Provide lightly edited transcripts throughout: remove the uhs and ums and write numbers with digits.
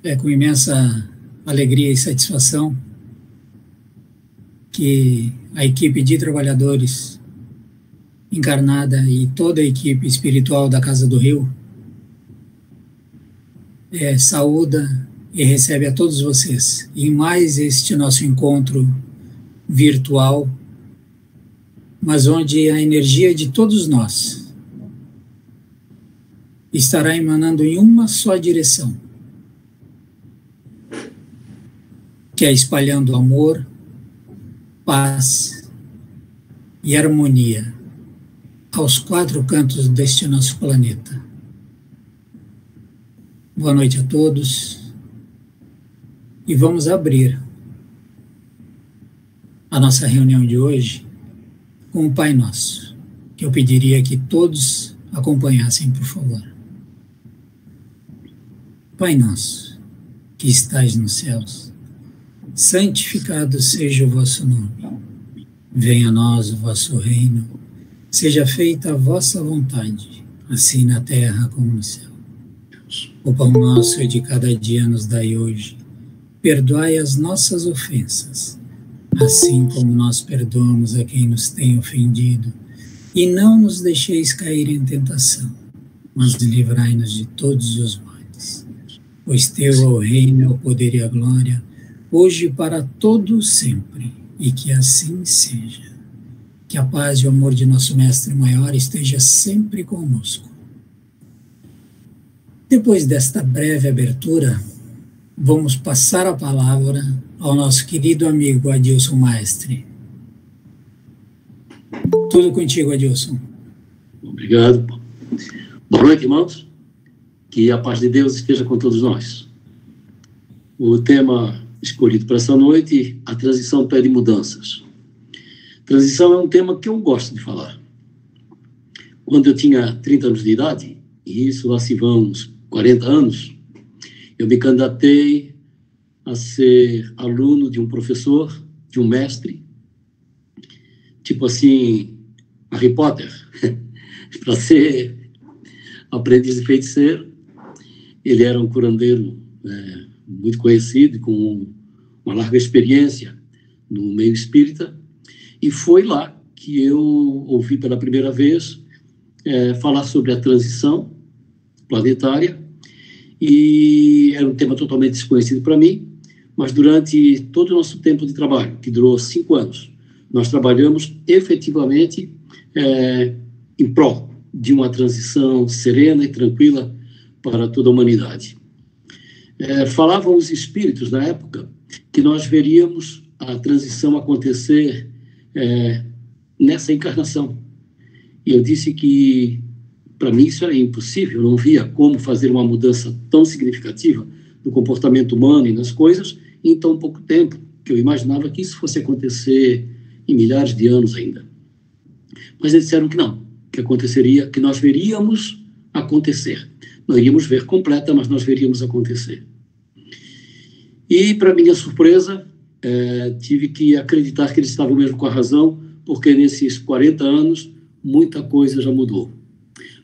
É com imensa alegria e satisfação que a equipe de trabalhadores encarnada e toda a equipe espiritual da Casa do Rio saúda e recebe a todos vocês em mais este nosso encontro virtual, mas onde a energia de todos nós estará emanando em uma só direção, que é espalhando amor, paz e harmonia aos quatro cantos deste nosso planeta. Boa noite a todos e vamos abrir a nossa reunião de hoje com o Pai Nosso, que eu pediria que todos acompanhassem, por favor. Pai Nosso, que estais nos céus, santificado seja o vosso nome. Venha a nós o vosso reino, seja feita a vossa vontade, assim na terra como no céu. O pão nosso de cada dia nos dai hoje. Perdoai as nossas ofensas, assim como nós perdoamos a quem nos tem ofendido. E não nos deixeis cair em tentação, mas livrai-nos de todos os males. Pois teu é o reino, o poder e a glória, hoje e para todo sempre, e que assim seja. Que a paz e o amor de nosso Mestre Maior esteja sempre conosco. Depois desta breve abertura, vamos passar a palavra ao nosso querido amigo Adilson Maestre. Tudo contigo, Adilson. Obrigado. Boa noite, irmãos. Que a paz de Deus esteja com todos nós. O tema escolhido para essa noite, a transição pede mudanças. Transição é um tema que eu gosto de falar. Quando eu tinha 30 anos de idade, e isso lá se vão uns 40 anos, eu me candidatei a ser aluno de um professor, de um mestre, tipo assim, Harry Potter, para ser aprendiz de feiticeiro. Ele era um curandeiro muito conhecido, com uma larga experiência no meio espírita, e foi lá que eu ouvi pela primeira vez falar sobre a transição planetária, e era um tema totalmente desconhecido para mim, mas durante todo o nosso tempo de trabalho, que durou 5 anos, nós trabalhamos efetivamente em prol de uma transição serena e tranquila para toda a humanidade. Falavam os espíritos na época que nós veríamos a transição acontecer nessa encarnação. E eu disse que, para mim, isso era impossível. Eu não via como fazer uma mudança tão significativa no comportamento humano e nas coisas em tão pouco tempo, que eu imaginava que isso fosse acontecer em milhares de anos ainda. Mas eles disseram que não, que aconteceria, que nós veríamos acontecer. Não iríamos ver completa, mas nós veríamos acontecer. E, para minha surpresa, tive que acreditar que eles estavam mesmo com a razão, porque nesses 40 anos, muita coisa já mudou.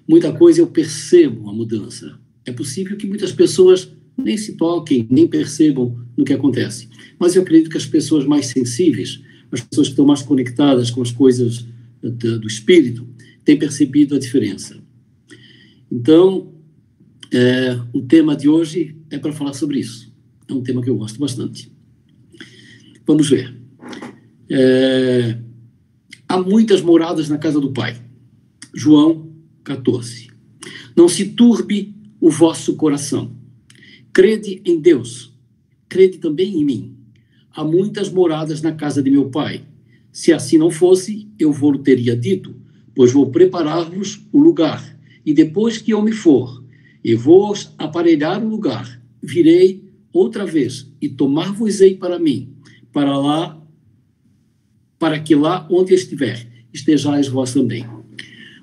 Muita coisa eu percebo a mudança. É possível que muitas pessoas nem se toquem, nem percebam no que acontece. Mas eu acredito que as pessoas mais sensíveis, as pessoas que estão mais conectadas com as coisas do espírito, têm percebido a diferença. Então, o tema de hoje é para falar sobre isso. É um tema que eu gosto bastante. Vamos ver. Há muitas moradas na casa do Pai. João 14. Não se turbe o vosso coração. Crede em Deus. Crede também em mim. Há muitas moradas na casa de meu Pai. Se assim não fosse, eu vou-lhe teria dito, pois vou preparar-vos o lugar. E depois que eu me for, e vou aparelhar o lugar, virei outra vez e tomar-vos-ei para mim, para que lá onde estiver, estejais vós também.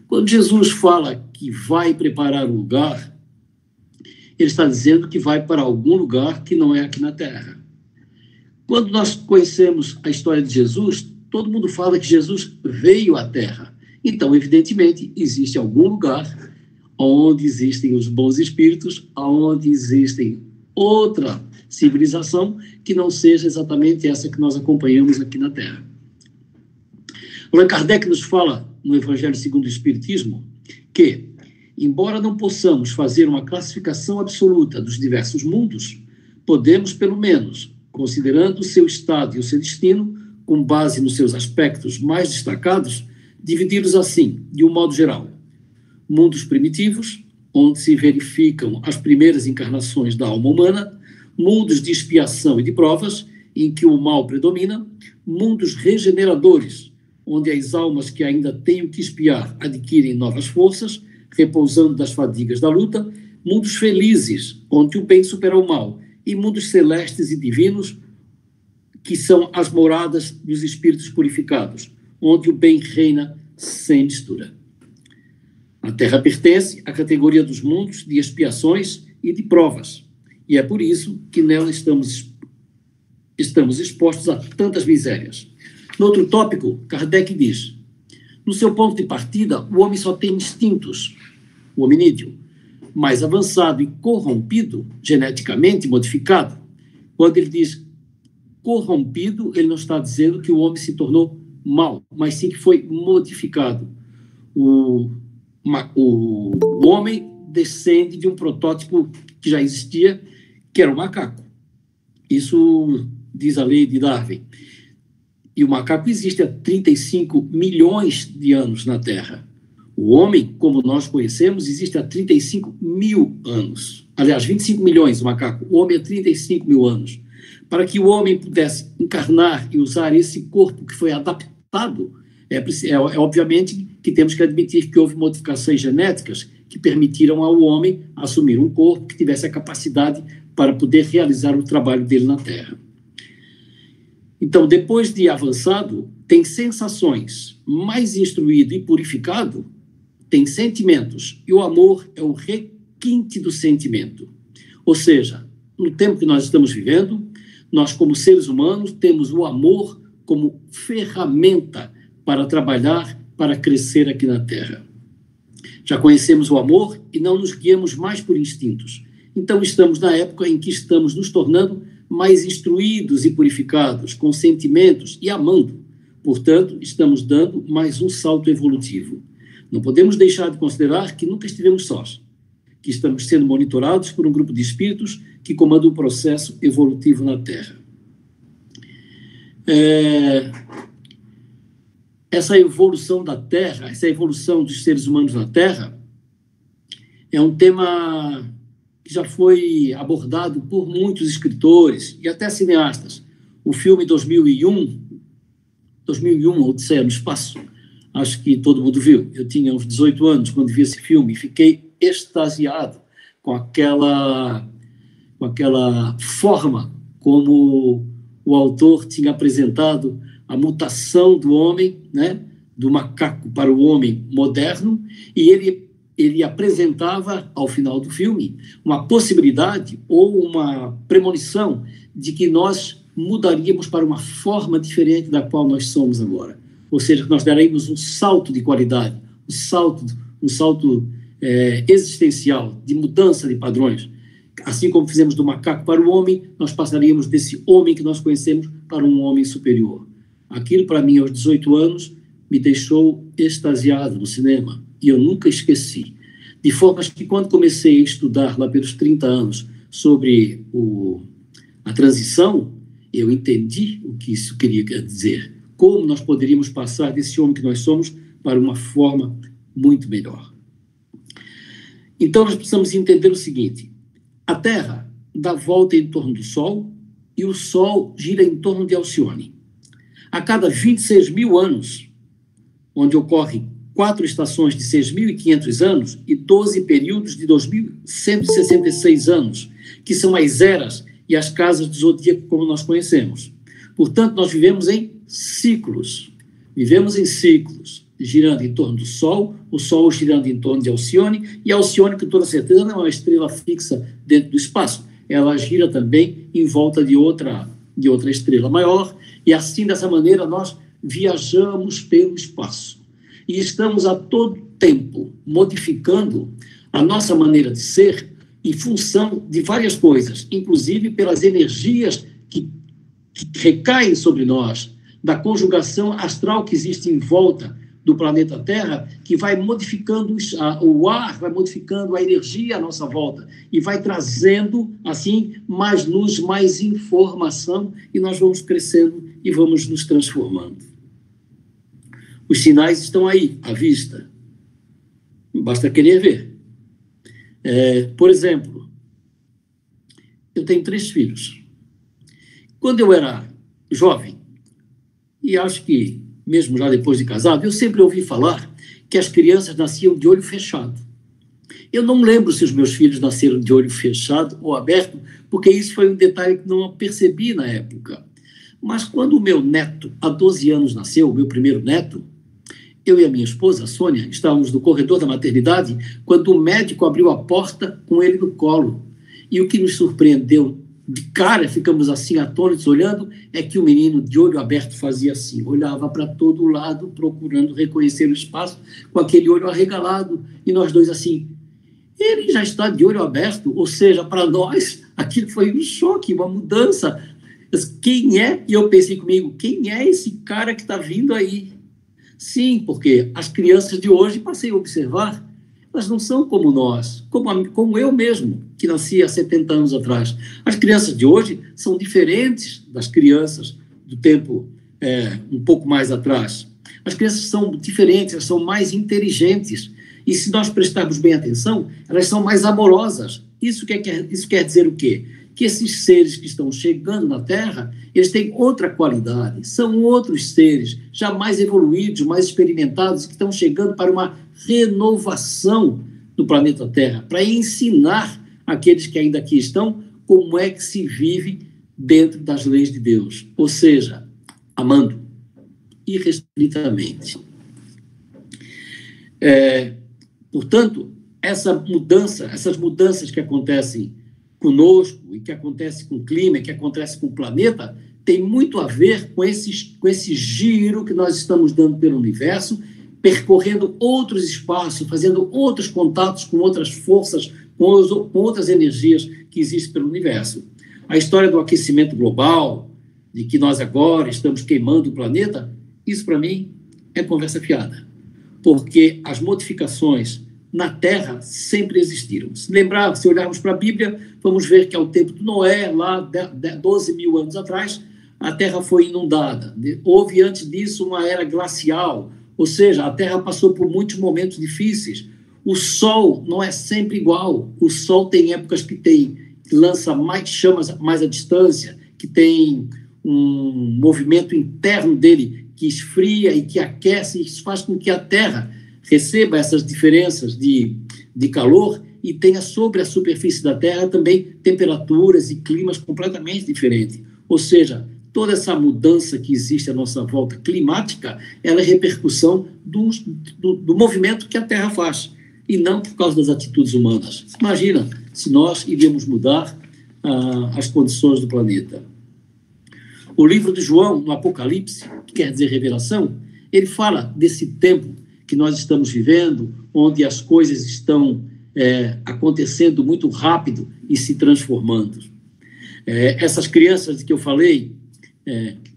Quando Jesus fala que vai preparar um lugar, ele está dizendo que vai para algum lugar que não é aqui na Terra. Quando nós conhecemos a história de Jesus, todo mundo fala que Jesus veio à Terra. Então, evidentemente, existe algum lugar onde existem os bons espíritos, onde existem outra civilização que não seja exatamente essa que nós acompanhamos aqui na Terra. Allan Kardec nos fala, no Evangelho segundo o Espiritismo, que, embora não possamos fazer uma classificação absoluta dos diversos mundos, podemos, pelo menos, considerando o seu estado e o seu destino, com base nos seus aspectos mais destacados, dividi-los assim, de um modo geral. Mundos primitivos, onde se verificam as primeiras encarnações da alma humana, mundos de expiação e de provas, em que o mal predomina, mundos regeneradores, onde as almas que ainda têm o que expiar adquirem novas forças, repousando das fadigas da luta, mundos felizes, onde o bem supera o mal, e mundos celestes e divinos, que são as moradas dos espíritos purificados, onde o bem reina sem mistura. A Terra pertence à categoria dos mundos de expiações e de provas, e é por isso que nela estamos expostos a tantas misérias. No outro tópico, Kardec diz: no seu ponto de partida, o homem só tem instintos, o hominídeo, mais avançado e corrompido, geneticamente modificado. Quando ele diz corrompido, ele não está dizendo que o homem se tornou mau, mas sim que foi modificado. O homem descende de um protótipo que já existia, que era o macaco. Isso diz a lei de Darwin. E o macaco existe há 35 milhões de anos na Terra. O homem, como nós conhecemos, existe há 35 mil anos. Aliás, 25 milhões o macaco. O homem há 35 mil anos. Para que o homem pudesse encarnar e usar esse corpo que foi adaptado, obviamente que temos que admitir que houve modificações genéticas que permitiram ao homem assumir um corpo que tivesse a capacidade para poder realizar o trabalho dele na Terra. Então, depois de avançado, tem sensações, mais instruído e purificado, tem sentimentos, e o amor é o requinte do sentimento. Ou seja, no tempo que nós estamos vivendo, nós, como seres humanos, temos o amor como ferramenta para trabalhar, para crescer aqui na Terra. Já conhecemos o amor e não nos guiamos mais por instintos. Então, estamos na época em que estamos nos tornando mais instruídos e purificados, com sentimentos e amando. Portanto, estamos dando mais um salto evolutivo. Não podemos deixar de considerar que nunca estivemos sós, que estamos sendo monitorados por um grupo de espíritos que comanda o processo evolutivo na Terra. Essa evolução da Terra, essa evolução dos seres humanos na Terra, é um tema que já foi abordado por muitos escritores e até cineastas. O filme 2001, Odisseia no Espaço, acho que todo mundo viu. Eu tinha uns 18 anos quando vi esse filme e fiquei extasiado com aquela forma como o autor tinha apresentado a mutação do homem, né, do macaco para o homem moderno, e ele apresentava, ao final do filme, uma possibilidade ou uma premonição de que nós mudaríamos para uma forma diferente da qual nós somos agora. Ou seja, que nós daríamos um salto de qualidade, um salto existencial, de mudança de padrões. Assim como fizemos do macaco para o homem, nós passaríamos desse homem que nós conhecemos para um homem superior. Aquilo, para mim, aos 18 anos, me deixou extasiado no cinema, e eu nunca esqueci. De forma que, quando comecei a estudar, lá pelos 30 anos, sobre a transição, eu entendi o que isso queria dizer. Como nós poderíamos passar desse homem que nós somos para uma forma muito melhor. Então, nós precisamos entender o seguinte: a Terra dá volta em torno do Sol e o Sol gira em torno de Alcione. A cada 26 mil anos, onde ocorrem 4 estações de 6.500 anos e 12 períodos de 2.166 anos, que são as eras e as casas do zodíaco como nós conhecemos. Portanto, nós vivemos em ciclos, girando em torno do Sol, o Sol girando em torno de Alcione, e Alcione, com toda certeza, não é uma estrela fixa dentro do espaço, ela gira também em volta de outra estrela maior, e assim, dessa maneira, nós viajamos pelo espaço. E estamos a todo tempo modificando a nossa maneira de ser em função de várias coisas, inclusive pelas energias que recaem sobre nós, da conjugação astral que existe em volta do planeta Terra, que vai modificando o ar, vai modificando a energia à nossa volta e vai trazendo, assim, mais luz, mais informação, e nós vamos crescendo e vamos nos transformando. Os sinais estão aí, à vista. Basta querer ver. Por exemplo, eu tenho 3 filhos. Quando eu era jovem, e acho que mesmo já depois de casado, eu sempre ouvi falar que as crianças nasciam de olho fechado. Eu não lembro se os meus filhos nasceram de olho fechado ou aberto, porque isso foi um detalhe que não percebi na época. Mas quando o meu neto, há 12 anos, nasceu, o meu primeiro neto, eu e a minha esposa, a Sônia, estávamos no corredor da maternidade, quando o médico abriu a porta com ele no colo. E o que nos surpreendeu de cara, ficamos assim atônitos olhando, é que o menino de olho aberto fazia assim, olhava para todo lado, procurando reconhecer o espaço, com aquele olho arregalado, e nós dois assim, ele já está de olho aberto, ou seja, para nós, aquilo foi um choque, uma mudança. Quem é? E eu pensei comigo, quem é esse cara que está vindo aí? Sim, porque as crianças de hoje, passei a observar, elas não são como nós, como eu mesmo, que nasci há 70 anos atrás. As crianças de hoje são diferentes das crianças do tempo um pouco mais atrás. As crianças são diferentes, elas são mais inteligentes. E se nós prestarmos bem atenção, elas são mais amorosas. Isso quer dizer o quê? Que esses seres que estão chegando na Terra, eles têm outra qualidade, são outros seres, já mais evoluídos, mais experimentados, que estão chegando para uma renovação do planeta Terra, para ensinar aqueles que ainda aqui estão como é que se vive dentro das leis de Deus, ou seja, amando irrestritamente. Portanto, essas mudanças que acontecem conosco e que acontece com o clima, que acontece com o planeta, tem muito a ver com esse giro que nós estamos dando pelo universo, percorrendo outros espaços, fazendo outros contatos com outras forças, com outras energias que existem pelo universo. A história do aquecimento global, de que nós agora estamos queimando o planeta, isso para mim é conversa fiada, porque as modificações na Terra sempre existiram. Se olharmos para a Bíblia, vamos ver que ao tempo de Noé, lá 12 mil anos atrás, a Terra foi inundada. Houve antes disso uma era glacial, ou seja, a Terra passou por muitos momentos difíceis. O Sol não é sempre igual. O Sol tem épocas que lança mais chamas mais à distância, que tem um movimento interno dele que esfria e que aquece, e isso faz com que a Terra receba essas diferenças de calor e tenha sobre a superfície da Terra também temperaturas e climas completamente diferentes. Ou seja, toda essa mudança que existe à nossa volta climática, ela é repercussão do movimento que a Terra faz, e não por causa das atitudes humanas. Imagina se nós iríamos mudar as condições do planeta. O livro de João, no Apocalipse, que quer dizer revelação, ele fala desse tempo que nós estamos vivendo, onde as coisas estão acontecendo muito rápido e se transformando. Essas crianças de que eu falei,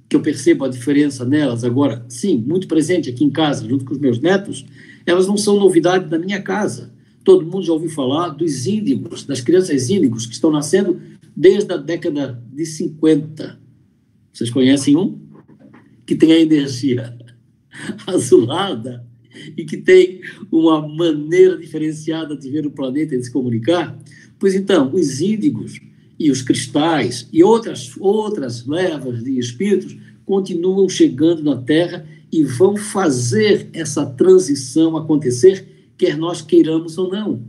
que eu percebo a diferença nelas agora, sim, muito presente aqui em casa, junto com os meus netos, elas não são novidade da minha casa. Todo mundo já ouviu falar dos índigos, das crianças índigos que estão nascendo desde a década de 50. Vocês conhecem um? Que tem a energia azulada e que tem uma maneira diferenciada de ver o planeta e de se comunicar? Pois então, os índigos e os cristais e outras levas de espíritos continuam chegando na Terra e vão fazer essa transição acontecer, quer nós queiramos ou não,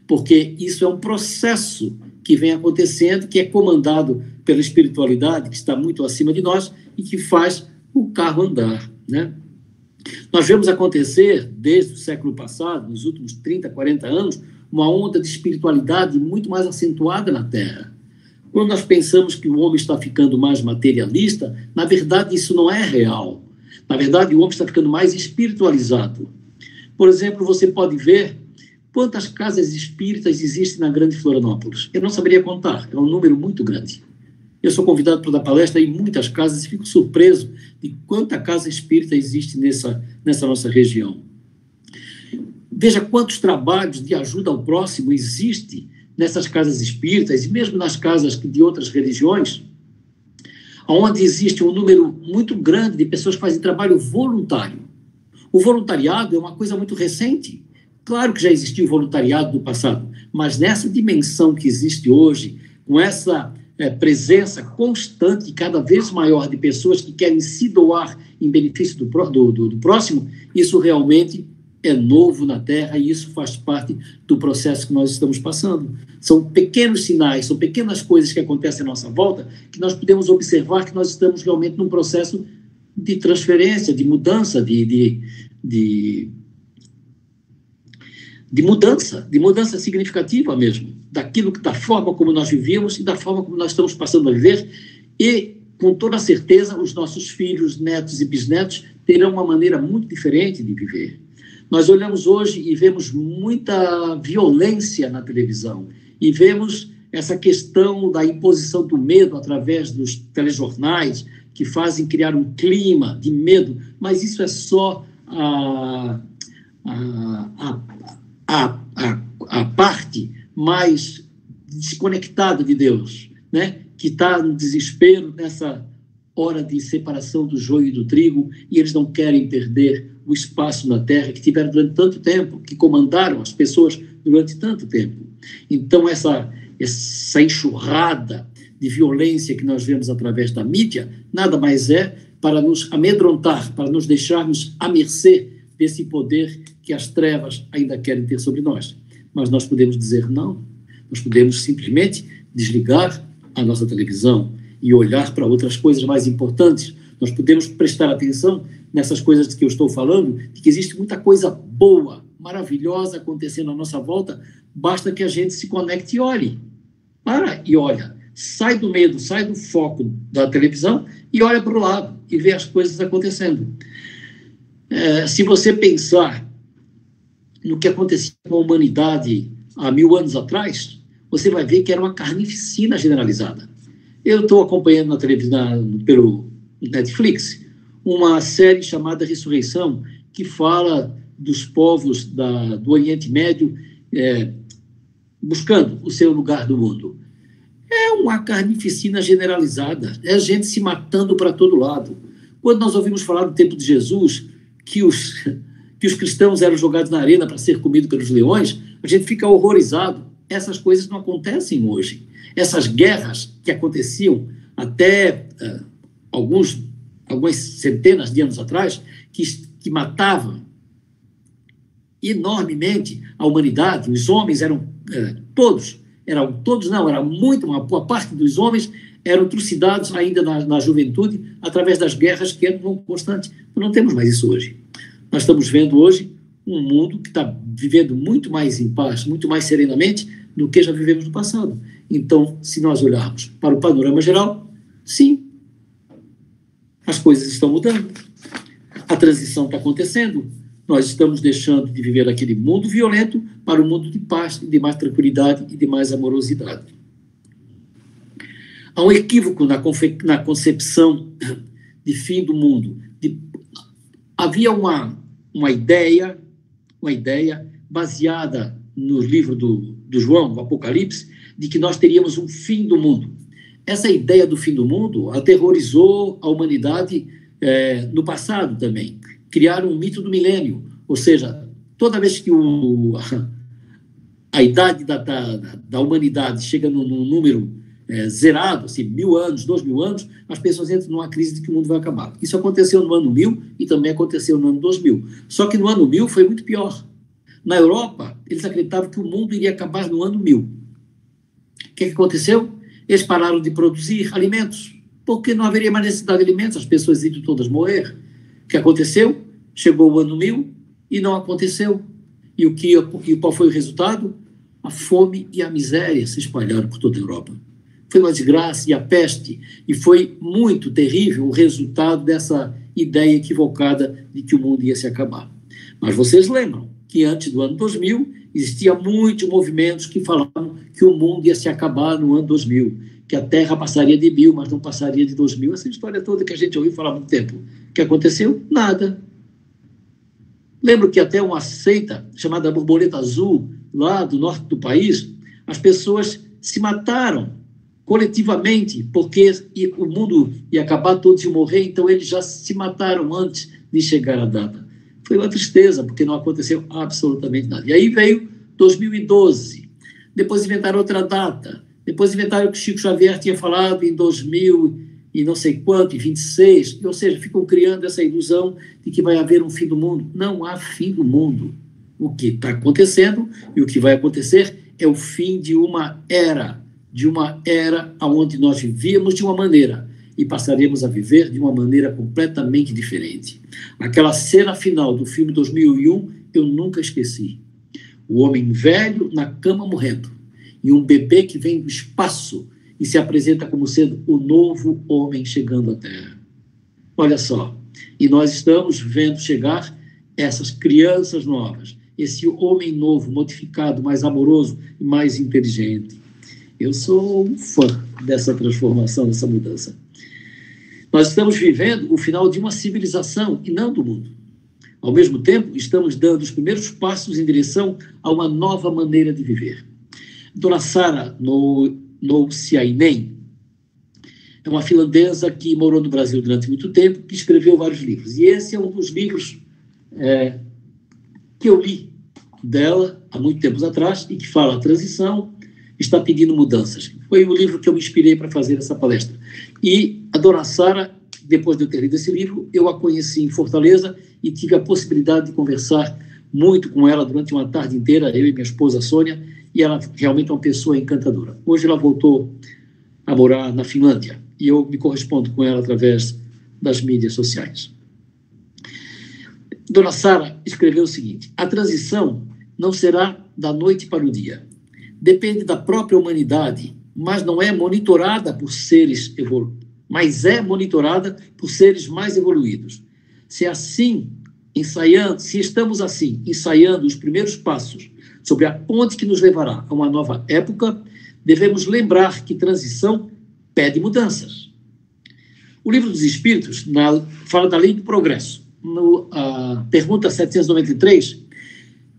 porque isso é um processo que vem acontecendo, que é comandado pela espiritualidade, que está muito acima de nós e que faz o carro andar, né? Nós vemos acontecer, desde o século passado, nos últimos 30, 40 anos, uma onda de espiritualidade muito mais acentuada na Terra. Quando nós pensamos que o homem está ficando mais materialista, na verdade isso não é real. Na verdade, o homem está ficando mais espiritualizado. Por exemplo, você pode ver, quantas casas espíritas existem na Grande Florianópolis? Eu não saberia contar, é um número muito grande. Eu sou convidado para dar palestra em muitas casas e fico surpreso de quanta casa espírita existe nessa nossa região. Veja quantos trabalhos de ajuda ao próximo existem nessas casas espíritas e mesmo nas casas de outras religiões, onde existe um número muito grande de pessoas que fazem trabalho voluntário. O voluntariado é uma coisa muito recente. Claro que já existiu voluntariado no passado, mas nessa dimensão que existe hoje, com essa presença constante e cada vez maior de pessoas que querem se doar em benefício do próximo, isso realmente é novo na Terra e isso faz parte do processo que nós estamos passando. São pequenos sinais, são pequenas coisas que acontecem à nossa volta que nós podemos observar que nós estamos realmente num processo de transferência, de mudança, de mudança significativa mesmo, da forma como nós vivíamos e da forma como nós estamos passando a viver, e com toda certeza os nossos filhos, netos e bisnetos terão uma maneira muito diferente de viver. Nós olhamos hoje e vemos muita violência na televisão, e vemos essa questão da imposição do medo através dos telejornais, que fazem criar um clima de medo, mas isso é só a parte mais desconectada de Deus, né? Que está no desespero nessa hora de separação do joio e do trigo, e eles não querem perder o espaço na Terra que tiveram durante tanto tempo, que comandaram as pessoas durante tanto tempo. Então, essa enxurrada de violência que nós vemos através da mídia, nada mais é para nos amedrontar, para nos deixarmos à mercê desse poder que as trevas ainda querem ter sobre nós. Mas nós podemos dizer não, nós podemos simplesmente desligar a nossa televisão e olhar para outras coisas mais importantes. Nós podemos prestar atenção nessas coisas que eu estou falando, de que existe muita coisa boa, maravilhosa acontecendo à nossa volta, basta que a gente se conecte e olhe. Para e olha. Sai do medo, sai do foco da televisão e olha para o lado e vê as coisas acontecendo. Se você pensar no que acontecia com a humanidade há 1000 anos atrás, você vai ver que era uma carnificina generalizada. Eu estou acompanhando na televisão, pelo Netflix, uma série chamada Ressurreição, que fala dos povos do Oriente Médio buscando o seu lugar no mundo. É uma carnificina generalizada, é gente se matando para todo lado. Quando nós ouvimos falar do tempo de Jesus, que os cristãos eram jogados na arena para ser comidos pelos leões, a gente fica horrorizado. Essas coisas não acontecem hoje. Essas guerras que aconteciam até algumas centenas de anos atrás, que matavam enormemente a humanidade, os homens eram uma boa parte dos homens eram trucidados ainda na juventude através das guerras que eram constantes. Não temos mais isso hoje. Nós estamos vendo hoje um mundo que está vivendo muito mais em paz, muito mais serenamente do que já vivemos no passado. Então, se nós olharmos para o panorama geral, sim, as coisas estão mudando. A transição está acontecendo. Nós estamos deixando de viver aquele mundo violento para um mundo de paz, de mais tranquilidade e de mais amorosidade. Há um equívoco na concepção de fim do mundo. Havia uma ideia baseada no livro do João, o Apocalipse, de que nós teríamos um fim do mundo. Essa ideia do fim do mundo aterrorizou a humanidade no passado também. Criaram um mito do milênio, ou seja, toda vez que a idade da humanidade chega num número zerado, assim, 1000 anos, 2000 anos, as pessoas entram numa crise de que o mundo vai acabar. Isso aconteceu no ano 1000 e também aconteceu no ano 2000. Só que no ano 1000 foi muito pior. Na Europa, eles acreditavam que o mundo iria acabar no ano 1000. O que aconteceu? Eles pararam de produzir alimentos, porque não haveria mais necessidade de alimentos, as pessoas iriam todas morrer. O que aconteceu? Chegou o ano 1000 e não aconteceu. E qual foi o resultado? A fome e a miséria se espalharam por toda a Europa. Foi uma desgraça e a peste, e foi muito terrível o resultado dessa ideia equivocada de que o mundo ia se acabar. Mas vocês lembram que antes do ano 2000 existiam muitos movimentos que falavam que o mundo ia se acabar no ano 2000, que a Terra passaria de 1000, mas não passaria de 2000. Essa história toda que a gente ouviu falar há muito tempo. O que aconteceu? Nada. Lembro que até uma seita chamada Borboleta Azul, lá do norte do país, as pessoas se mataram coletivamente, porque o mundo ia acabar, todos iam morrer, então eles já se mataram antes de chegar a data. Foi uma tristeza, porque não aconteceu absolutamente nada. E aí veio 2012, depois inventaram outra data, depois inventaram que Chico Xavier tinha falado em 2000 e não sei quanto, em 26, ou seja, ficam criando essa ilusão de que vai haver um fim do mundo. Não há fim do mundo. O que está acontecendo e o que vai acontecer é o fim de uma era onde nós vivíamos de uma maneira e passaremos a viver de uma maneira completamente diferente. Aquela cena final do filme 2001, eu nunca esqueci. O homem velho na cama morrendo e um bebê que vem do espaço e se apresenta como sendo o novo homem chegando à Terra. Olha só, e nós estamos vendo chegar essas crianças novas, esse homem novo, modificado, mais amoroso e mais inteligente. Eu sou um fã dessa transformação, dessa mudança. Nós estamos vivendo o final de uma civilização e não do mundo. Ao mesmo tempo, estamos dando os primeiros passos em direção a uma nova maneira de viver. Dona Sara Nousiainen é uma finlandesa que morou no Brasil durante muito tempo, que escreveu vários livros. E esse é um dos livros que eu li dela há muito tempos atrás e que fala: a transição está pedindo mudanças. Foi o livro que eu me inspirei para fazer essa palestra. E a Dona Sara, depois de eu ter lido esse livro, eu a conheci em Fortaleza e tive a possibilidade de conversar muito com ela durante uma tarde inteira, eu e minha esposa Sônia, e ela realmente é uma pessoa encantadora. Hoje ela voltou a morar na Finlândia e eu me correspondo com ela através das mídias sociais. Dona Sara escreveu o seguinte: a transição não será da noite para o dia. Depende da própria humanidade, mas não é monitorada por seres mas é monitorada por seres mais evoluídos. Se estamos assim ensaiando os primeiros passos sobre a ponte que nos levará a uma nova época, devemos lembrar que transição pede mudanças. O Livro dos Espíritos fala da lei do progresso. A pergunta 793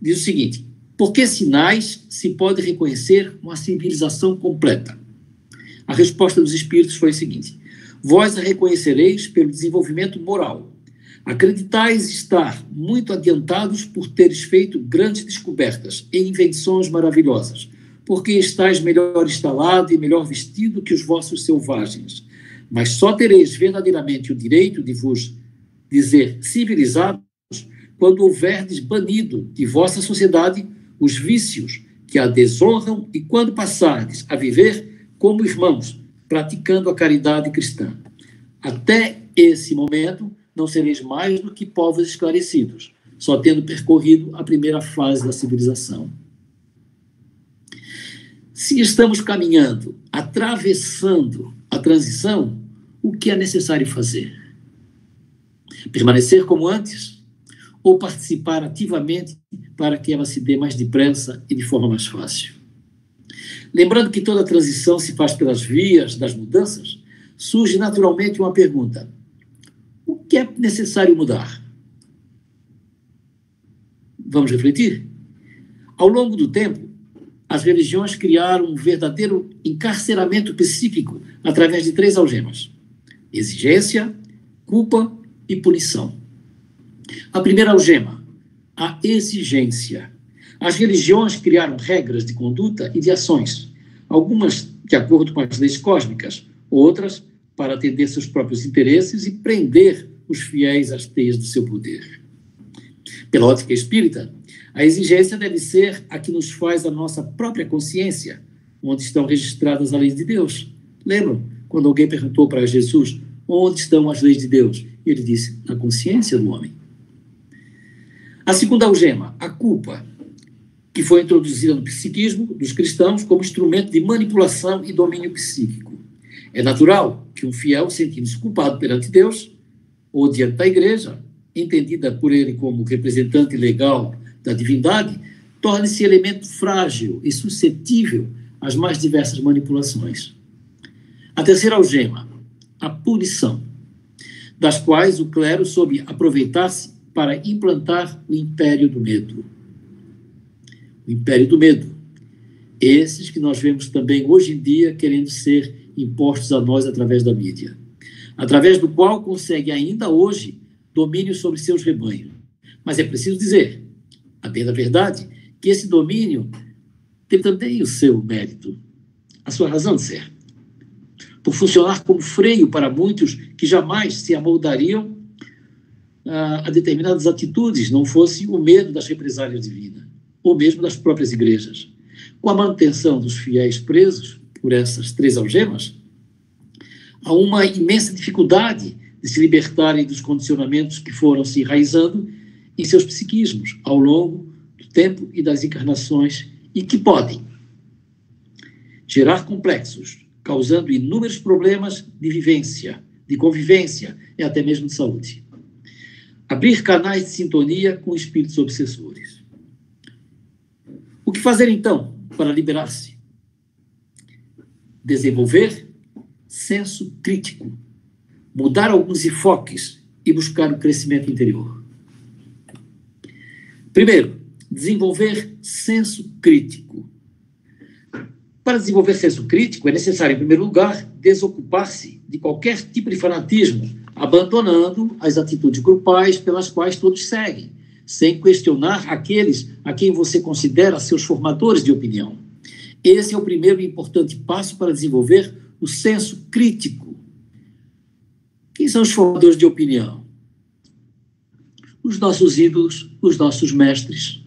diz o seguinte: por que sinais se pode reconhecer uma civilização completa? A resposta dos Espíritos foi a seguinte: vós a reconhecereis pelo desenvolvimento moral. Acreditais estar muito adiantados por teres feito grandes descobertas e invenções maravilhosas, porque estáis melhor instalado e melhor vestido que os vossos selvagens. Mas só tereis verdadeiramente o direito de vos dizer civilizados quando houverdes banido de vossa sociedade os vícios que a desonram e quando passardes a viver como irmãos, praticando a caridade cristã. Até esse momento, não sereis mais do que povos esclarecidos, só tendo percorrido a primeira fase da civilização. Se estamos caminhando, atravessando a transição, o que é necessário fazer? Permanecer como antes? Ou participar ativamente para que ela se dê mais depressa e de forma mais fácil? Lembrando que toda transição se faz pelas vias das mudanças, surge naturalmente uma pergunta: o que é necessário mudar? Vamos refletir? Ao longo do tempo, as religiões criaram um verdadeiro encarceramento psíquico através de 3 algemas: exigência, culpa e punição. A primeira algema, a exigência. As religiões criaram regras de conduta e de ações, algumas de acordo com as leis cósmicas, outras para atender seus próprios interesses e prender os fiéis às teias do seu poder. Pela ótica espírita, a exigência deve ser a que nos faz a nossa própria consciência, onde estão registradas as leis de Deus. Lembram quando alguém perguntou para Jesus: onde estão as leis de Deus? E ele disse: na consciência do homem. A segunda algema, a culpa, que foi introduzida no psiquismo dos cristãos como instrumento de manipulação e domínio psíquico. É natural que um fiel, sentindo-se culpado perante Deus ou diante da igreja, entendida por ele como representante legal da divindade, torne-se elemento frágil e suscetível às mais diversas manipulações. A terceira algema, a punição, das quais o clero soube aproveitar-se para implantar o império do medo. O império do medo. Esses que nós vemos também hoje em dia querendo ser impostos a nós através da mídia, através do qual consegue ainda hoje domínio sobre seus rebanhos. Mas é preciso dizer, a bem da verdade, que esse domínio tem também o seu mérito, a sua razão de ser, por funcionar como freio para muitos que jamais se amoldariam a determinadas atitudes, não fosse o medo das represálias divinas, ou mesmo das próprias igrejas. Com a manutenção dos fiéis presos por essas três algemas, há uma imensa dificuldade de se libertarem dos condicionamentos que foram se enraizando em seus psiquismos ao longo do tempo e das encarnações e que podem gerar complexos, causando inúmeros problemas de vivência, de convivência e até mesmo de saúde. Abrir canais de sintonia com espíritos obsessores. O que fazer, então, para liberar-se? Desenvolver senso crítico, mudar alguns enfoques e buscar o crescimento interior. Primeiro, desenvolver senso crítico. Para desenvolver senso crítico, é necessário, em primeiro lugar, desocupar-se de qualquer tipo de fanatismo, abandonando as atitudes grupais pelas quais todos seguem, sem questionar aqueles a quem você considera seus formadores de opinião. Esse é o primeiro e importante passo para desenvolver o senso crítico. Quem são os formadores de opinião? Os nossos ídolos, os nossos mestres,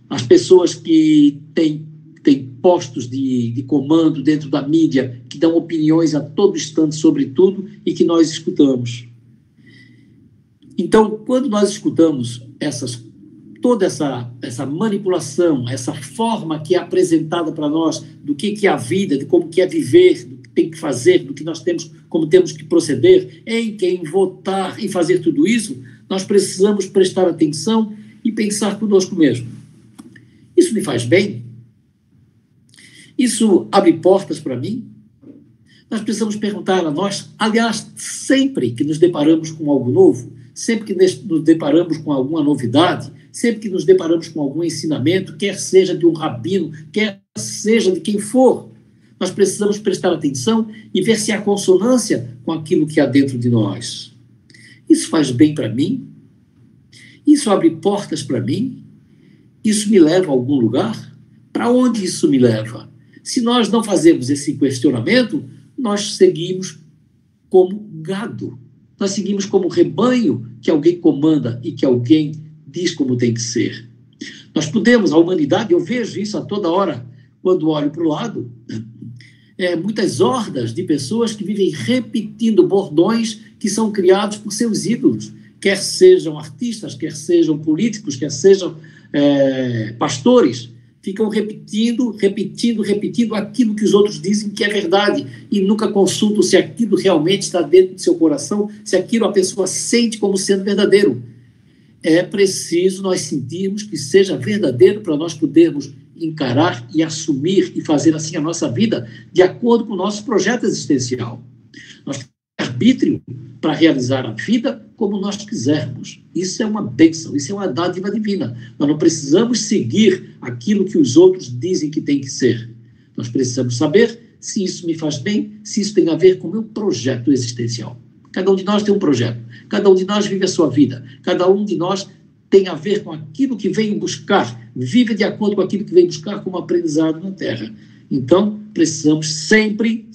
as pessoas que têm postos de comando dentro da mídia, que dão opiniões a todo instante sobre tudo e que nós escutamos. Então, quando nós escutamos toda essa manipulação, essa forma que é apresentada para nós do que é a vida, de como que é viver, do que tem que fazer, do que nós temos, como temos que proceder, em quem votar e fazer tudo isso, nós precisamos prestar atenção e pensar conosco mesmo. Isso me faz bem? Isso abre portas para mim? Nós precisamos perguntar a nós, aliás, sempre que nos deparamos com algo novo, sempre que nos deparamos com alguma novidade, sempre que nos deparamos com algum ensinamento, quer seja de um rabino, quer seja de quem for, nós precisamos prestar atenção e ver se há consonância com aquilo que há dentro de nós. Isso faz bem para mim? Isso abre portas para mim? Isso me leva a algum lugar? Para onde isso me leva? Se nós não fazemos esse questionamento, nós seguimos como gado. Nós seguimos como rebanho que alguém comanda e que alguém diz como tem que ser. Nós podemos, a humanidade, eu vejo isso a toda hora, quando olho para o lado, muitas hordas de pessoas que vivem repetindo bordões que são criados por seus ídolos, quer sejam artistas, quer sejam políticos, quer sejam pastores, ficam repetindo aquilo que os outros dizem que é verdade e nunca consultam se aquilo realmente está dentro do seu coração, se aquilo a pessoa sente como sendo verdadeiro. É preciso nós sentirmos que seja verdadeiro para nós podermos encarar e assumir e fazer assim a nossa vida de acordo com o nosso projeto existencial. Nós temos arbítrio para realizar a vida como nós quisermos. Isso é uma bênção, isso é uma dádiva divina. Nós não precisamos seguir aquilo que os outros dizem que tem que ser. Nós precisamos saber se isso me faz bem, se isso tem a ver com o meu projeto existencial. Cada um de nós tem um projeto, cada um de nós vive a sua vida, cada um de nós tem a ver com aquilo que veio buscar, vive de acordo com aquilo que veio buscar como aprendizado na Terra. Então, precisamos sempre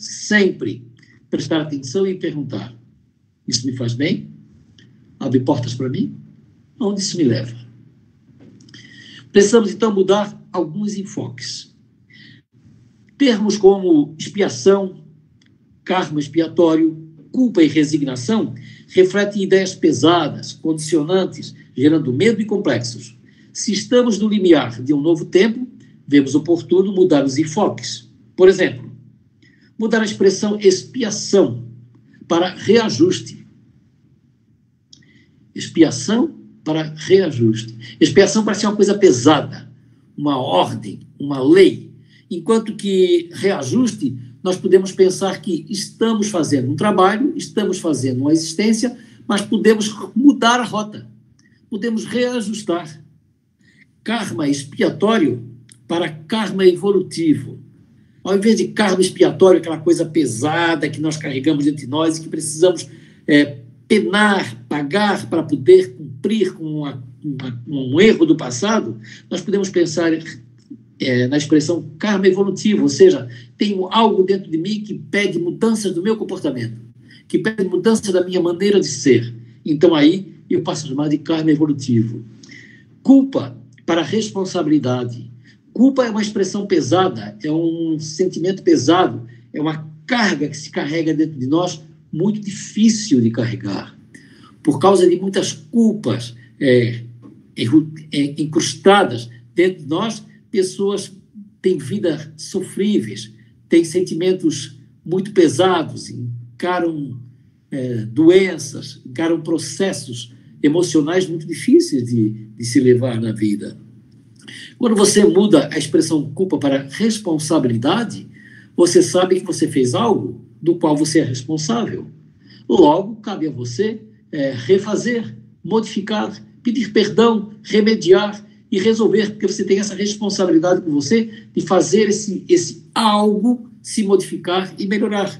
prestar atenção e perguntar: isso me faz bem? Abre portas para mim? Aonde isso me leva? Precisamos, então, mudar alguns enfoques. Termos como expiação, karma expiatório, culpa e resignação refletem ideias pesadas, condicionantes, gerando medo e complexos. Se estamos no limiar de um novo tempo, vemos oportuno mudar os enfoques. Por exemplo, mudar a expressão expiação para reajuste. Expiação para reajuste. Expiação parece uma coisa pesada, uma ordem, uma lei, enquanto que reajuste, nós podemos pensar que estamos fazendo um trabalho, estamos fazendo uma existência, mas podemos mudar a rota, podemos reajustar. Karma expiatório para karma evolutivo. Ao invés de karma expiatório, aquela coisa pesada que nós carregamos dentro de nós e que precisamos penar, pagar para poder cumprir com um erro do passado, nós podemos pensar na expressão karma evolutivo, ou seja, tenho algo dentro de mim que pede mudanças do meu comportamento, que pede mudança da minha maneira de ser. Então aí eu passo a chamar de karma evolutivo. Culpa para responsabilidade. Culpa é uma expressão pesada, é um sentimento pesado, é uma carga que se carrega dentro de nós, muito difícil de carregar. Por causa de muitas culpas incrustadas dentro de nós, pessoas têm vidas sofríveis, têm sentimentos muito pesados, encaram doenças, encaram processos emocionais muito difíceis de se levar na vida. Quando você muda a expressão culpa para responsabilidade, você sabe que você fez algo do qual você é responsável. Logo, cabe a você refazer, modificar, pedir perdão, remediar e resolver, porque você tem essa responsabilidade com você de fazer esse algo se modificar e melhorar.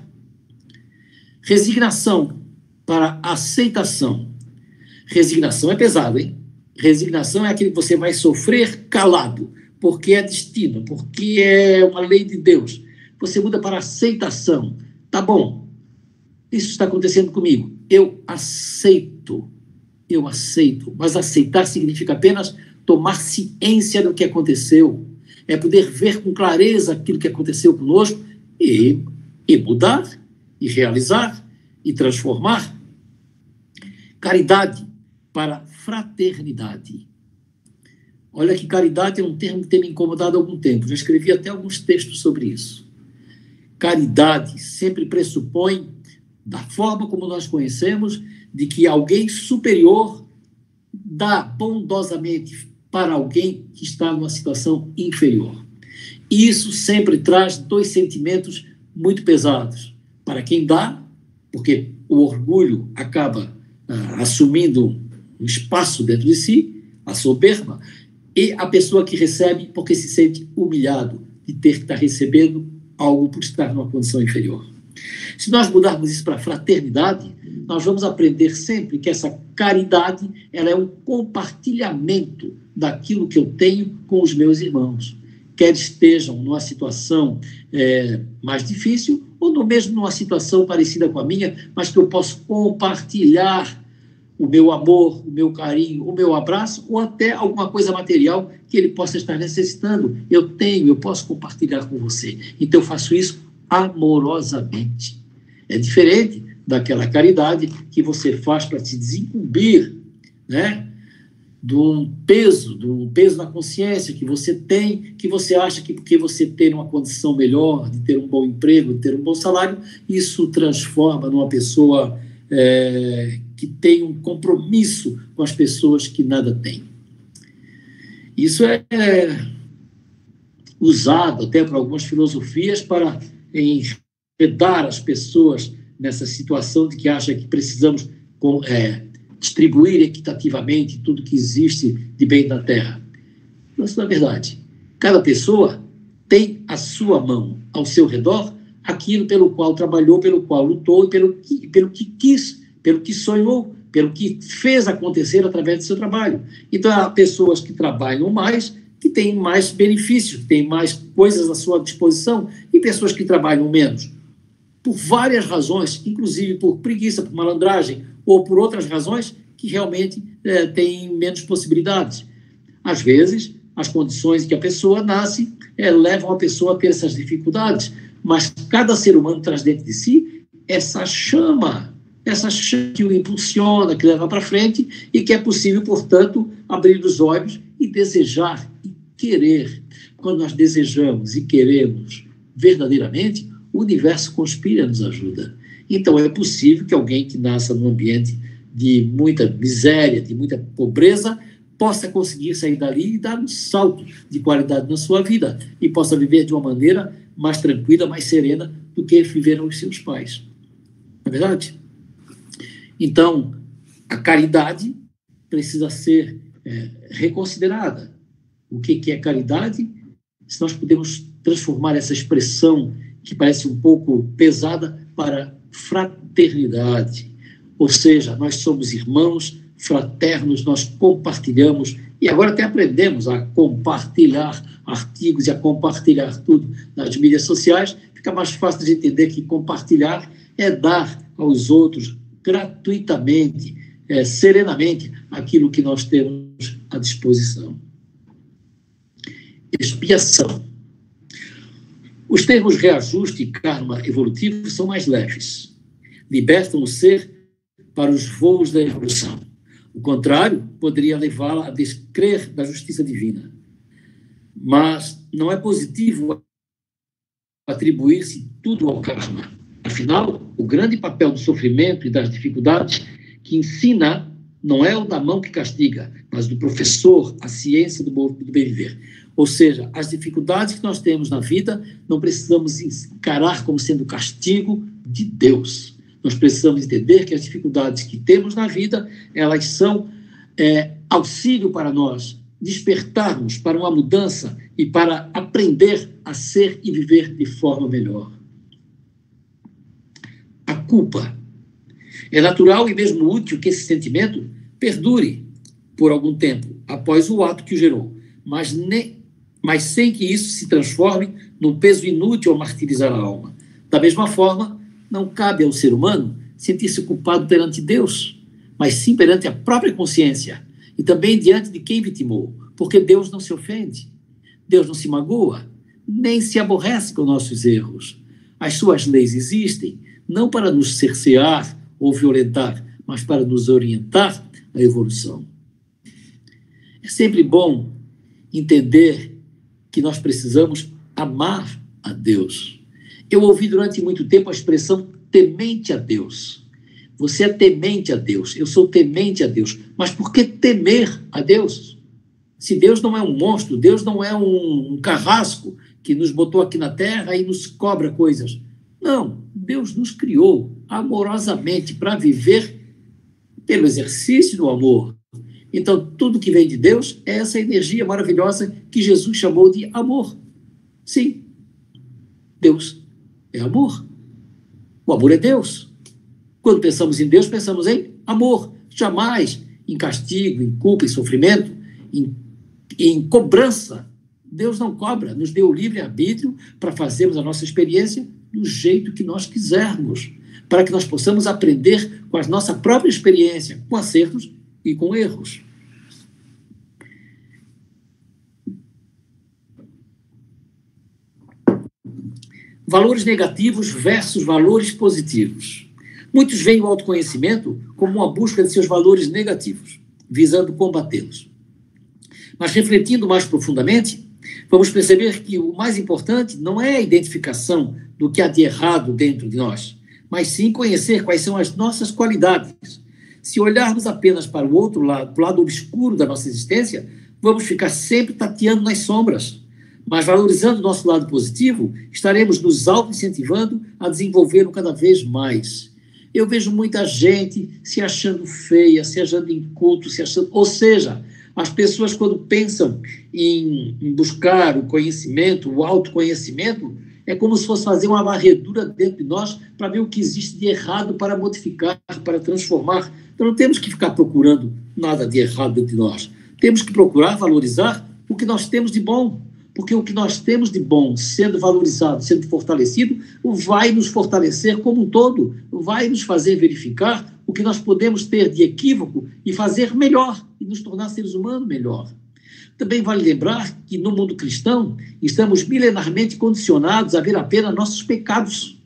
Resignação para aceitação. Resignação é pesado, hein? Resignação é aquilo que você vai sofrer calado, porque é destino, porque é uma lei de Deus. Você muda para aceitação. Tá bom, isso está acontecendo comigo. Eu aceito. Mas aceitar significa apenas tomar ciência do que aconteceu. É poder ver com clareza aquilo que aconteceu conosco e mudar, e realizar, e transformar. Caridade para fraternidade. Olha que caridade é um termo que tem me incomodado há algum tempo. Já escrevi até alguns textos sobre isso. Caridade sempre pressupõe, da forma como nós conhecemos, de que alguém superior dá bondosamente para alguém que está numa situação inferior. Isso sempre traz dois sentimentos muito pesados. Para quem dá, porque o orgulho acaba assumindo um espaço dentro de si, a soberba, e a pessoa que recebe porque se sente humilhado de ter que estar recebendo algo por estar numa condição inferior. Se nós mudarmos isso para fraternidade, nós vamos aprender sempre que essa caridade ela é um compartilhamento daquilo que eu tenho com os meus irmãos, quer estejam numa situação mais difícil ou mesmo numa situação parecida com a minha, mas que eu posso compartilhar o meu amor, o meu carinho, o meu abraço, ou até alguma coisa material que ele possa estar necessitando. Eu posso compartilhar com você. Então, eu faço isso amorosamente. É diferente daquela caridade que você faz para se desincumbir, né? De um peso na consciência que você tem, que você acha que porque você tem uma condição melhor, de ter um bom emprego, de ter um bom salário, isso transforma numa pessoa que tem um compromisso com as pessoas que nada têm. Isso é usado até por algumas filosofias para enredar as pessoas nessa situação de que acha que precisamos distribuir equitativamente tudo que existe de bem na Terra. Mas, na verdade, cada pessoa tem à sua mão, ao seu redor, aquilo pelo qual trabalhou, pelo qual lutou e pelo que quis, pelo que sonhou, pelo que fez acontecer através do seu trabalho. Então, há pessoas que trabalham mais, que têm mais benefícios, que têm mais coisas à sua disposição, e pessoas que trabalham menos. Por várias razões, inclusive por preguiça, por malandragem, ou por outras razões que realmente têm menos possibilidades. Às vezes, as condições em que a pessoa nasce levam a pessoa a ter essas dificuldades, mas cada ser humano traz dentro de si essa chama que o impulsiona, que leva para frente e que é possível, portanto, abrir os olhos e desejar e querer. Quando nós desejamos e queremos verdadeiramente, o universo conspira e nos ajuda. Então, é possível que alguém que nasça num ambiente de muita miséria, de muita pobreza, possa conseguir sair dali e dar um salto de qualidade na sua vida e possa viver de uma maneira mais tranquila, mais serena do que viveram os seus pais. Não é verdade? Então, a caridade precisa ser reconsiderada. O que é caridade? Se nós podemos transformar essa expressão que parece um pouco pesada para fraternidade. Ou seja, nós somos irmãos, fraternos, nós compartilhamos, e agora até aprendemos a compartilhar artigos e a compartilhar tudo nas mídias sociais, fica mais fácil de entender que compartilhar é dar aos outros gratuitamente, serenamente, aquilo que nós temos à disposição. Expiação. Os termos reajuste e karma evolutivo são mais leves. Libertam o ser para os voos da evolução. O contrário poderia levá-la a descrer da justiça divina. Mas não é positivo atribuir-se tudo ao karma. Afinal, o grande papel do sofrimento e das dificuldades que ensina não é o da mão que castiga, mas do professor, a ciência do bem viver. Ou seja, as dificuldades que nós temos na vida não precisamos encarar como sendo castigo de Deus. Nós precisamos entender que as dificuldades que temos na vida, elas são auxílio para nós despertarmos para uma mudança e para aprender a ser e viver de forma melhor. A culpa. É natural e mesmo útil que esse sentimento perdure por algum tempo após o ato que o gerou, mas sem que isso se transforme num peso inútil a martirizar a alma. Da mesma forma, não cabe ao ser humano sentir-se culpado perante Deus, mas sim perante a própria consciência e também diante de quem vitimou, porque Deus não se ofende, Deus não se magoa, nem se aborrece com nossos erros. As suas leis existem, não para nos cercear ou violentar, mas para nos orientar à evolução. É sempre bom entender que nós precisamos amar a Deus. Eu ouvi durante muito tempo a expressão temente a Deus. Você é temente a Deus, eu sou temente a Deus. Mas por que temer a Deus? Se Deus não é um monstro, Deus não é um carrasco que nos botou aqui na terra e nos cobra coisas. Não, Deus nos criou amorosamente para viver pelo exercício do amor. Então, tudo que vem de Deus é essa energia maravilhosa que Jesus chamou de amor. Sim, Deus é amor. O amor é Deus. Quando pensamos em Deus, pensamos em amor. Jamais em castigo, em culpa, em sofrimento, em cobrança. Deus não cobra, nos deu o livre-arbítrio para fazermos a nossa experiência do jeito que nós quisermos, para que nós possamos aprender com a nossa própria experiência, com acertos e com erros. Valores negativos versus valores positivos. Muitos veem o autoconhecimento como uma busca de seus valores negativos, visando combatê-los. Mas refletindo mais profundamente, vamos perceber que o mais importante não é a identificação do que há de errado dentro de nós, mas sim conhecer quais são as nossas qualidades. Se olharmos apenas para o outro lado, para o lado obscuro da nossa existência, vamos ficar sempre tateando nas sombras. Mas valorizando o nosso lado positivo, estaremos nos auto-incentivando a desenvolvê-lo cada vez mais. Eu vejo muita gente se achando feia, se achando inculto, ou seja, as pessoas quando pensam em buscar o conhecimento, o autoconhecimento, é como se fosse fazer uma varredura dentro de nós para ver o que existe de errado, para modificar, para transformar. Então não temos que ficar procurando nada de errado dentro de nós. Temos que procurar valorizar o que nós temos de bom. Porque o que nós temos de bom, sendo valorizado, sendo fortalecido, vai nos fortalecer como um todo, vai nos fazer verificar o que nós podemos ter de equívoco e fazer melhor, e nos tornar seres humanos melhor. Também vale lembrar que no mundo cristão estamos milenarmente condicionados a ver apenas nossos pecados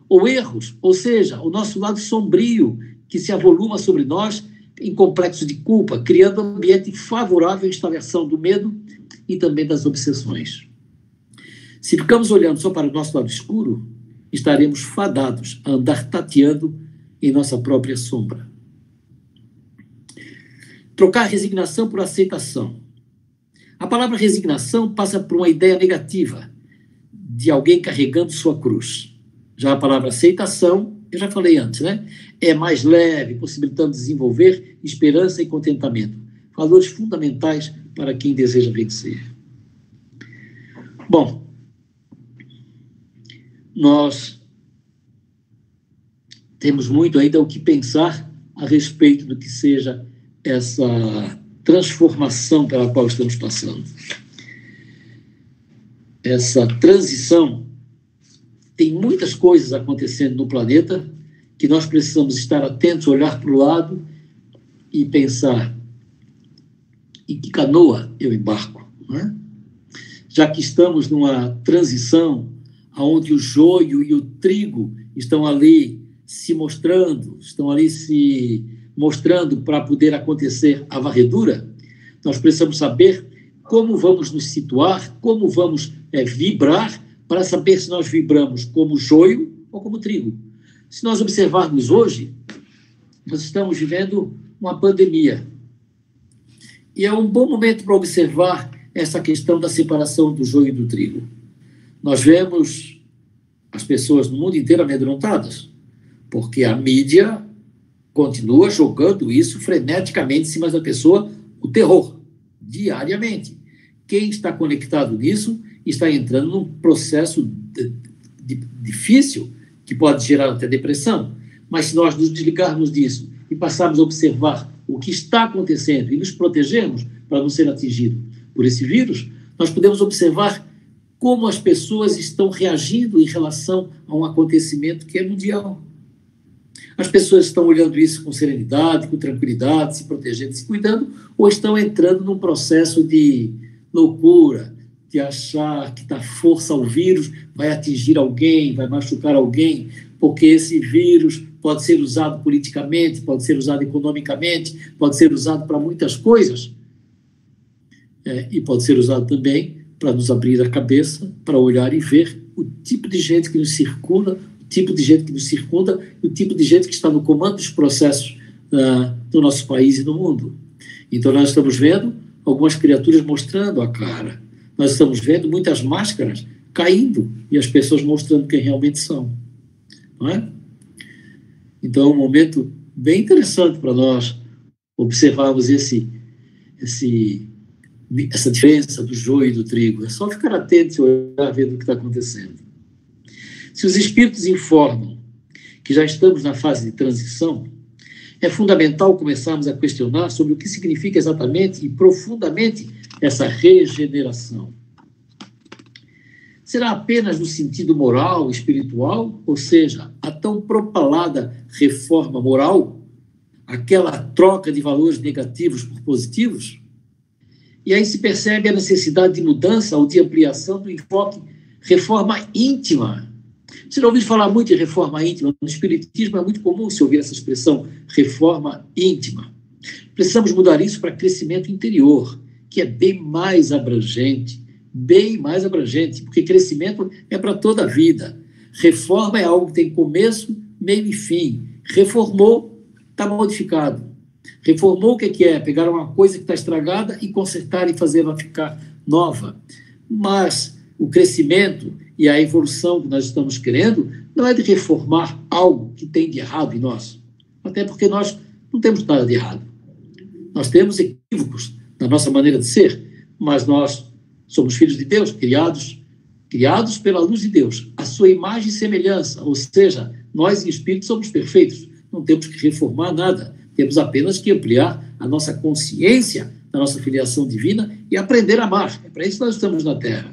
ou erros, ou seja, o nosso lado sombrio que se avoluma sobre nós em complexo de culpa, criando um ambiente favorável à instalação do medo e também das obsessões. Se ficamos olhando só para o nosso lado escuro, estaremos fadados a andar tateando em nossa própria sombra. Trocar resignação por aceitação. A palavra resignação passa por uma ideia negativa de alguém carregando sua cruz. Já a palavra aceitação, eu já falei antes, né? É mais leve, possibilitando desenvolver esperança e contentamento. Valores fundamentais para quem deseja vencer. Bom, nós temos muito ainda o que pensar a respeito do que seja essa transformação pela qual estamos passando. Essa transição tem muitas coisas acontecendo no planeta que nós precisamos estar atentos, olhar para o lado e pensar em que canoa eu embarco, né? Já que estamos numa transição onde o joio e o trigo estão ali se mostrando, para poder acontecer a varredura, nós precisamos saber como vamos nos situar, como vamos vibrar, para saber se nós vibramos como joio ou como trigo. Se nós observarmos hoje, nós estamos vivendo uma pandemia. E é um bom momento para observar essa questão da separação do joio e do trigo. Nós vemos as pessoas no mundo inteiro amedrontadas, porque a mídia continua jogando isso freneticamente em cima da pessoa, o terror, diariamente. Quem está conectado nisso está entrando num processo difícil, que pode gerar até depressão. Mas se nós nos desligarmos disso e passarmos a observar o que está acontecendo e nos protegermos para não ser atingido por esse vírus, nós podemos observar como as pessoas estão reagindo em relação a um acontecimento que é mundial. As pessoas estão olhando isso com serenidade, com tranquilidade, se protegendo, se cuidando, ou estão entrando num processo de loucura, de achar que dá força ao vírus, vai atingir alguém, vai machucar alguém, porque esse vírus pode ser usado politicamente, pode ser usado economicamente, pode ser usado para muitas coisas, e pode ser usado também para nos abrir a cabeça, para olhar e ver o tipo de gente que nos circula, o tipo de gente que nos circunda, e o tipo de gente que está no comando dos processos do nosso país e do mundo. Então, nós estamos vendo algumas criaturas mostrando a cara. Nós estamos vendo muitas máscaras caindo e as pessoas mostrando quem realmente são. Não é? Então, é um momento bem interessante para nós observarmos essa diferença do joio e do trigo. É só ficar atento e olhar, vendo o que está acontecendo. Se os espíritos informam que já estamos na fase de transição, é fundamental começarmos a questionar sobre o que significa exatamente e profundamente essa regeneração. Será apenas no sentido moral, espiritual, ou seja, a tão propalada reforma moral, aquela troca de valores negativos por positivos? E aí se percebe a necessidade de mudança ou de ampliação do enfoque reforma íntima. Você já ouviu falar muito de reforma íntima? No Espiritismo é muito comum se ouvir essa expressão, reforma íntima. Precisamos mudar isso para crescimento interior, que é bem mais abrangente, porque crescimento é para toda a vida. Reforma é algo que tem começo, meio e fim. Reformou, está modificado. Reformou o que é? Pegar uma coisa que está estragada e consertar e fazer ela ficar nova. Mas o crescimento e a evolução que nós estamos querendo não é de reformar algo que tem de errado em nós. Até porque nós não temos nada de errado. Nós temos equívocos na nossa maneira de ser, mas nós somos filhos de Deus, criados pela luz de Deus, a sua imagem e semelhança, ou seja, nós em espírito somos perfeitos, não temos que reformar nada, temos apenas que ampliar a nossa consciência da nossa filiação divina e aprender a amar. É para isso que nós estamos na Terra.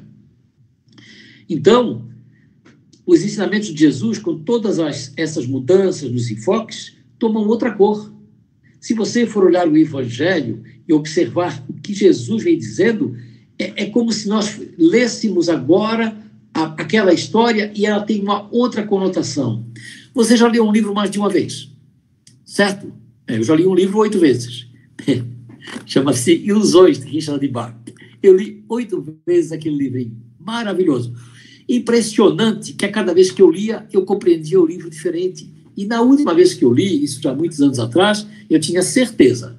Então, os ensinamentos de Jesus, com todas essas mudanças nos enfoques, tomam outra cor. Se você for olhar o Evangelho e observar o que Jesus vem dizendo, é como se nós lêssemos agora aquela história e ela tem uma outra conotação. Você já leu um livro mais de uma vez, certo? Eu já li um livro 8 vezes. Chama-se Ilusões, de Richard Bach. Eu li 8 vezes aquele livro, maravilhoso. Impressionante que a cada vez que eu lia, eu compreendia o livro diferente. E na última vez que eu li, isso já há muitos anos atrás, eu tinha certeza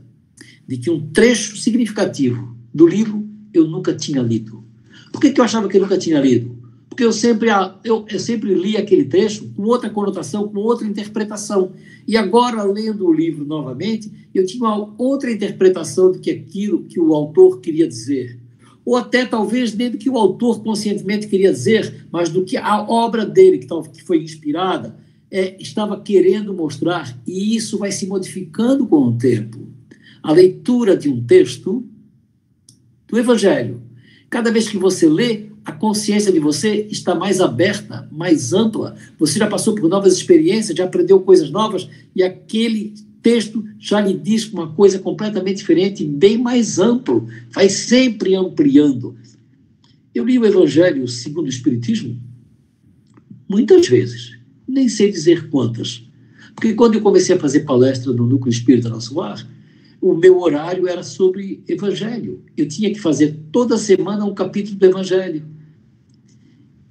de que um trecho significativo do livro eu nunca tinha lido. Por que eu achava que eu nunca tinha lido? Porque eu sempre li aquele trecho com outra conotação, com outra interpretação. E agora, lendo o livro novamente, eu tinha uma outra interpretação do que aquilo que o autor queria dizer. Ou até, talvez, nem do que o autor conscientemente queria dizer, mas do que a obra dele, que foi inspirada, estava querendo mostrar. E isso vai se modificando com o tempo. A leitura de um texto do Evangelho, cada vez que você lê, a consciência de você está mais aberta, mais ampla. Você já passou por novas experiências, já aprendeu coisas novas, e aquele texto já lhe diz uma coisa completamente diferente, bem mais amplo, vai sempre ampliando. Eu li o Evangelho segundo o Espiritismo muitas vezes, nem sei dizer quantas, porque quando eu comecei a fazer palestra no Núcleo Espírita Nosso Lar, o meu horário era sobre Evangelho. Eu tinha que fazer toda semana um capítulo do Evangelho.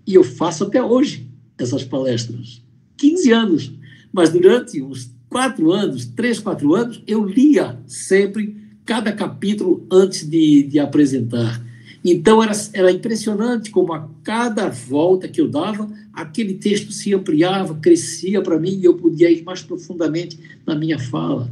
E eu faço até hoje essas palestras. 15 anos. Mas durante uns 3, 4 anos, eu lia sempre cada capítulo antes de apresentar. Então, era impressionante como a cada volta que eu dava, aquele texto se ampliava, crescia para mim, e eu podia ir mais profundamente na minha fala,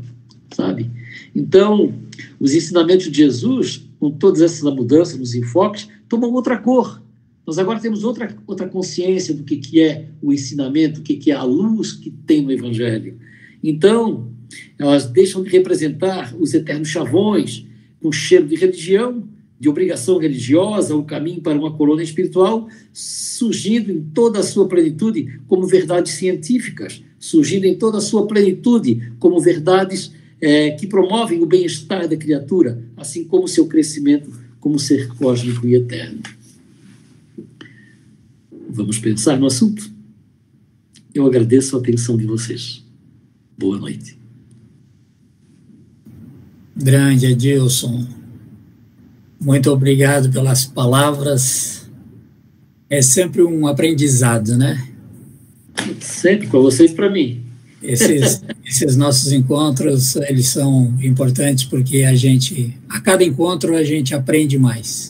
sabe? Então, os ensinamentos de Jesus, com todas essas mudanças nos enfoques, tomam outra cor. Nós agora temos outra consciência do que é o ensinamento, o que é a luz que tem no Evangelho. Então, elas deixam de representar os eternos chavões com cheiro de religião, de obrigação religiosa, o caminho para uma colônia espiritual, surgindo em toda a sua plenitude como verdades científicas, surgindo em toda a sua plenitude como verdades que promovem o bem-estar da criatura, assim como o seu crescimento como ser cósmico e eterno. Vamos pensar no assunto? Eu agradeço a atenção de vocês. Boa noite. Grande Adilson, muito obrigado pelas palavras. É sempre um aprendizado, né? Sempre, para vocês e para mim. Esses nossos encontros, eles são importantes porque a cada encontro a gente aprende mais,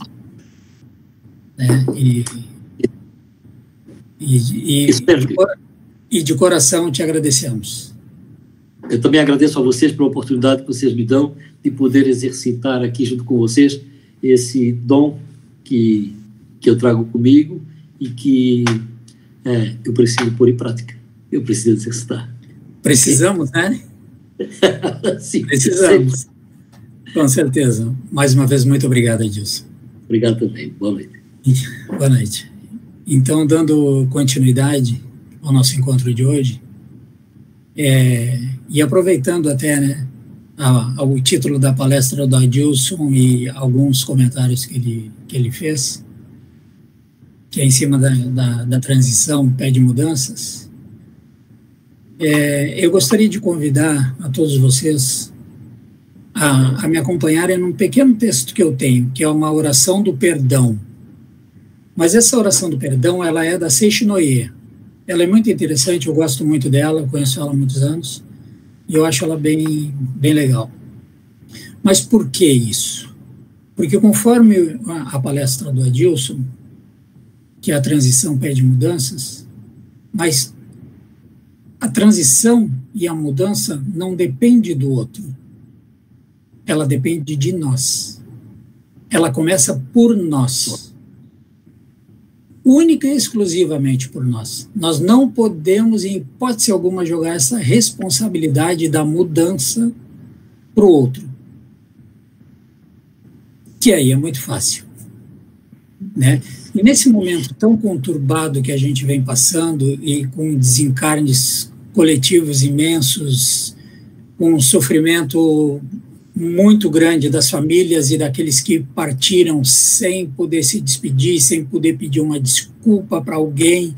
né? E de coração te agradecemos. Eu também agradeço a vocês pela oportunidade que vocês me dão de poder exercitar aqui junto com vocês esse dom que eu trago comigo e que eu preciso pôr em prática. Eu preciso exercitar. Precisamos, né? Sim, precisamos. Sempre. Com certeza. Mais uma vez, muito obrigado, Adilson. Obrigado também. Boa noite. Boa noite. Então, dando continuidade ao nosso encontro de hoje, e aproveitando até, né, o título da palestra do Adilson e alguns comentários que ele fez, que é em cima da transição, pede mudanças, eu gostaria de convidar a todos vocês a me acompanharem num pequeno texto que eu tenho, que é uma oração do perdão. Mas essa oração do perdão, ela é da Seishi Noye. Ela é muito interessante, eu gosto muito dela, eu conheço ela há muitos anos, e eu acho ela bem legal. Mas por que isso? Porque conforme a palestra do Adilson, que a transição pede mudanças, mas a transição e a mudança não depende do outro. Ela depende de nós. Ela começa por nós. Única e exclusivamente por nós. Nós não podemos, em hipótese alguma, jogar essa responsabilidade da mudança para o outro. Que aí é muito fácil, né? E nesse momento tão conturbado que a gente vem passando e com desencarnes coletivos imensos, com um sofrimento muito grande das famílias e daqueles que partiram sem poder se despedir, sem poder pedir uma desculpa para alguém,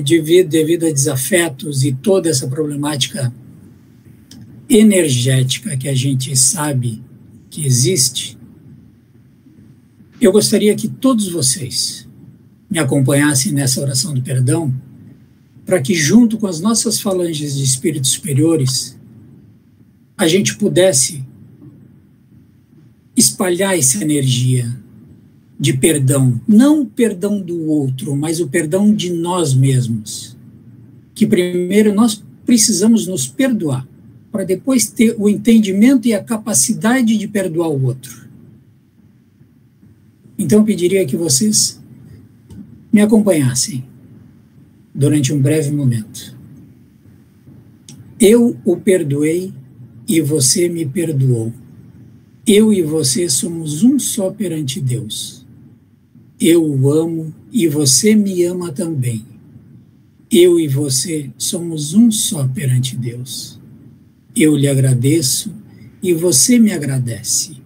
devido a desafetos e toda essa problemática energética que a gente sabe que existe, eu gostaria que todos vocês me acompanhassem nessa oração do perdão, para que, junto com as nossas falanges de espíritos superiores, a gente pudesse espalhar essa energia de perdão, não o perdão do outro, mas o perdão de nós mesmos. Que primeiro nós precisamos nos perdoar, para depois ter o entendimento e a capacidade de perdoar o outro. Então eu pediria que vocês me acompanhassem durante um breve momento. Eu o perdoei e você me perdoou. Eu e você somos um só perante Deus. Eu o amo e você me ama também. Eu e você somos um só perante Deus. Eu lhe agradeço e você me agradece.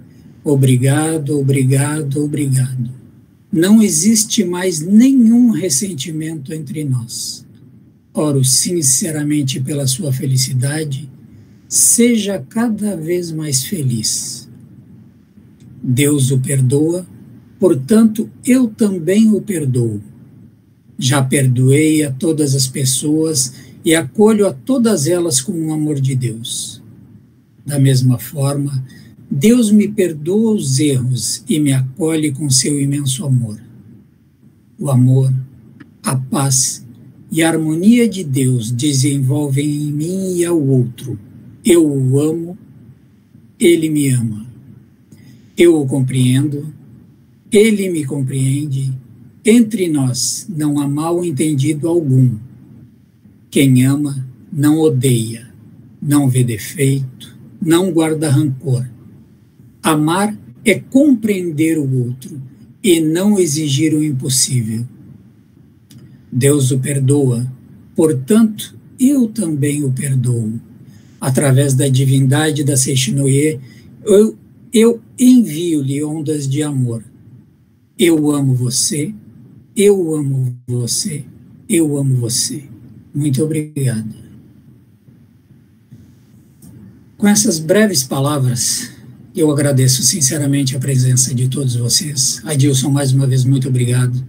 Obrigado, obrigado, obrigado. Não existe mais nenhum ressentimento entre nós. Oro sinceramente pela sua felicidade. Seja cada vez mais feliz. Deus o perdoa, portanto, eu também o perdoo. Já perdoei a todas as pessoas e acolho a todas elas com o amor de Deus. Da mesma forma, Deus me perdoa os erros e me acolhe com seu imenso amor. O amor, a paz e a harmonia de Deus desenvolvem em mim e ao outro. Eu o amo, ele me ama. Eu o compreendo, ele me compreende. Entre nós não há mal entendido algum. Quem ama não odeia, não vê defeito, não guarda rancor. Amar é compreender o outro e não exigir o impossível. Deus o perdoa, portanto, eu também o perdoo. Através da divindade da Seishinoye, eu envio-lhe ondas de amor. Eu amo você, eu amo você, eu amo você. Muito obrigado. Com essas breves palavras, eu agradeço sinceramente a presença de todos vocês. Adilson, mais uma vez, muito obrigado.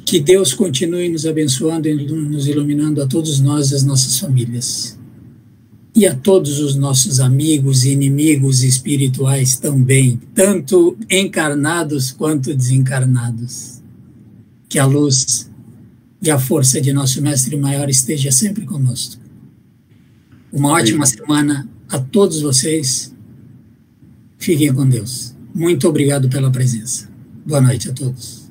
Que Deus continue nos abençoando e nos iluminando a todos nós e as nossas famílias. E a todos os nossos amigos e inimigos espirituais também, tanto encarnados quanto desencarnados. Que a luz e a força de nosso Mestre Maior esteja sempre conosco. Uma ótima semana a todos vocês. Fiquem com Deus. Muito obrigado pela presença. Boa noite a todos.